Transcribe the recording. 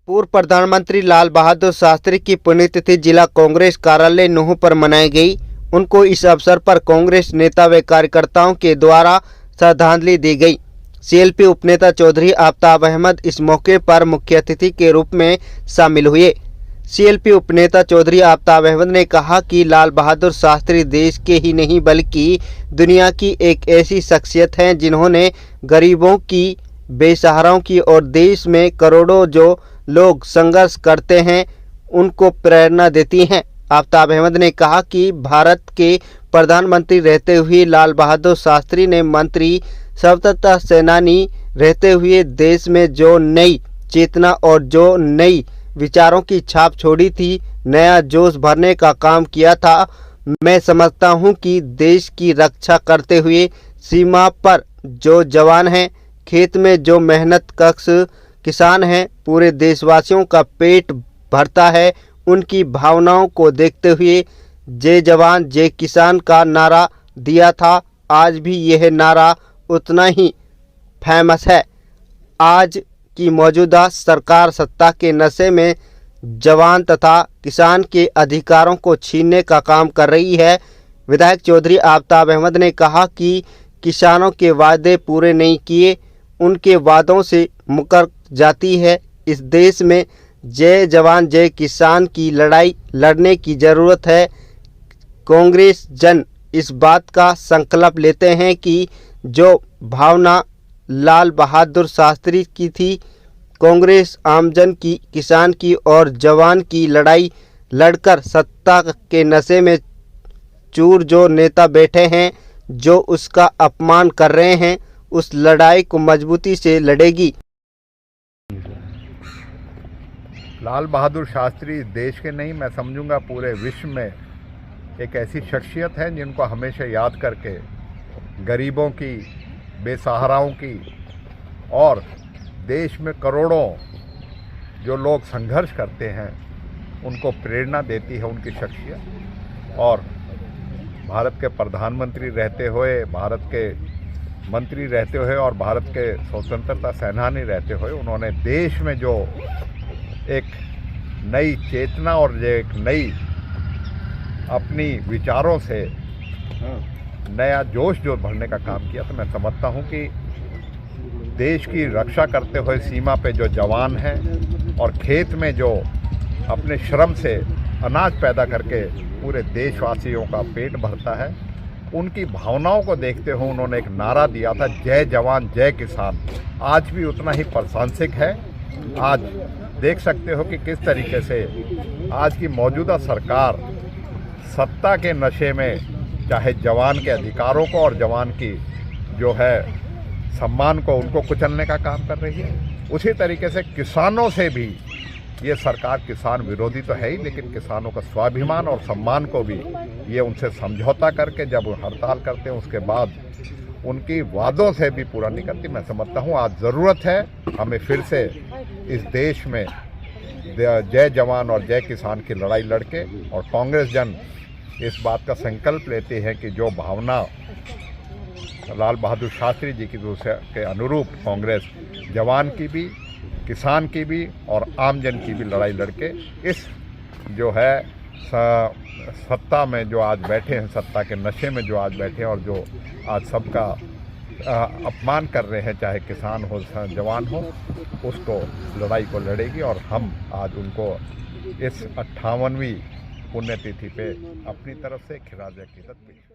पूर्व प्रधानमंत्री लाल बहादुर शास्त्री की पुण्यतिथि जिला कांग्रेस कार्यालय नूंह पर मनाई गई। उनको इस अवसर पर कांग्रेस नेता व कार्यकर्ताओं के द्वारा श्रद्धांजलि दी गई। सीएलपी उपनेता चौधरी आफताब अहमद इस मौके पर मुख्य अतिथि के रूप में शामिल हुए। सीएलपी उपनेता चौधरी आफताब अहमद ने कहा कि लाल बहादुर शास्त्री देश के ही नहीं बल्कि दुनिया की एक ऐसी शख्सियत हैं जिन्होंने गरीबों की, बेसहाराओं की और देश में करोड़ों जो लोग संघर्ष करते हैं उनको प्रेरणा देती हैं। आफताब अहमद ने कहा कि भारत के प्रधानमंत्री रहते हुए लाल बहादुर शास्त्री ने मंत्री, स्वतंत्रता सेनानी रहते हुए देश में जो नई चेतना और जो नई विचारों की छाप छोड़ी थी, नया जोश भरने का काम किया था। मैं समझता हूं कि देश की रक्षा करते हुए सीमा पर जो जवान हैं, खेत में जो मेहनत कश किसान हैं, पूरे देशवासियों का पेट भरता है। उनकी भावनाओं को देखते हुए जय जवान जय किसान का नारा दिया था। आज भी यह नारा उतना ही फेमस है। आज की मौजूदा सरकार सत्ता के नशे में जवान तथा किसान के अधिकारों को छीनने का काम कर रही है। विधायक चौधरी आफताब अहमद ने कहा कि किसानों के वादे पूरे नहीं किए, उनके वादों से मुकर जाती है। इस देश में जय जवान जय किसान की लड़ाई लड़ने की ज़रूरत है। कांग्रेस जन इस बात का संकल्प लेते हैं कि जो भावना लाल बहादुर शास्त्री की थी, कांग्रेस आमजन की, किसान की और जवान की लड़ाई लड़कर सत्ता के नशे में चूर जो नेता बैठे हैं, जो उसका अपमान कर रहे हैं, उस लड़ाई को मजबूती से लड़ेगी। लाल बहादुर शास्त्री देश के नहीं, मैं समझूंगा पूरे विश्व में एक ऐसी शख्सियत है जिनको हमेशा याद करके गरीबों की, बेसहाराओं की और देश में करोड़ों जो लोग संघर्ष करते हैं उनको प्रेरणा देती है उनकी शख्सियत। और भारत के प्रधानमंत्री रहते हुए, भारत के मंत्री रहते हुए और भारत के स्वतंत्रता सेनानी रहते हुए उन्होंने देश में जो एक नई चेतना और एक नई अपनी विचारों से नया जोश जो भरने का काम किया, तो मैं समझता हूं कि देश की रक्षा करते हुए सीमा पे जो जवान हैं और खेत में जो अपने श्रम से अनाज पैदा करके पूरे देशवासियों का पेट भरता है, उनकी भावनाओं को देखते हुए उन्होंने एक नारा दिया था, जय जवान जय किसान। आज भी उतना ही प्रासंगिक है। आज देख सकते हो कि किस तरीके से आज की मौजूदा सरकार सत्ता के नशे में चाहे जवान के अधिकारों को और जवान की जो है सम्मान को, उनको कुचलने का काम कर रही है। उसी तरीके से किसानों से भी ये सरकार किसान विरोधी तो है ही, लेकिन किसानों का स्वाभिमान और सम्मान को भी ये उनसे समझौता करके जब हड़ताल करते हैं उसके बाद उनकी वादों से भी पूरा नहीं करती। मैं समझता हूँ आज ज़रूरत है हमें फिर से इस देश में जय जवान और जय किसान की लड़ाई लड़के, और कांग्रेस जन इस बात का संकल्प लेते हैं कि जो भावना लाल बहादुर शास्त्री जी की के अनुरूप कांग्रेस जवान की भी, किसान की भी और आमजन की भी लड़ाई लड़के इस जो है सत्ता में जो आज बैठे हैं, सत्ता के नशे में जो आज बैठे हैं और जो आज सबका अपमान कर रहे हैं, चाहे किसान हो जवान हो, उसको लड़ाई को लड़ेगी। और हम आज उनको इस 58वीं पुण्यतिथि पे अपनी तरफ से खिराज अकीदत पेश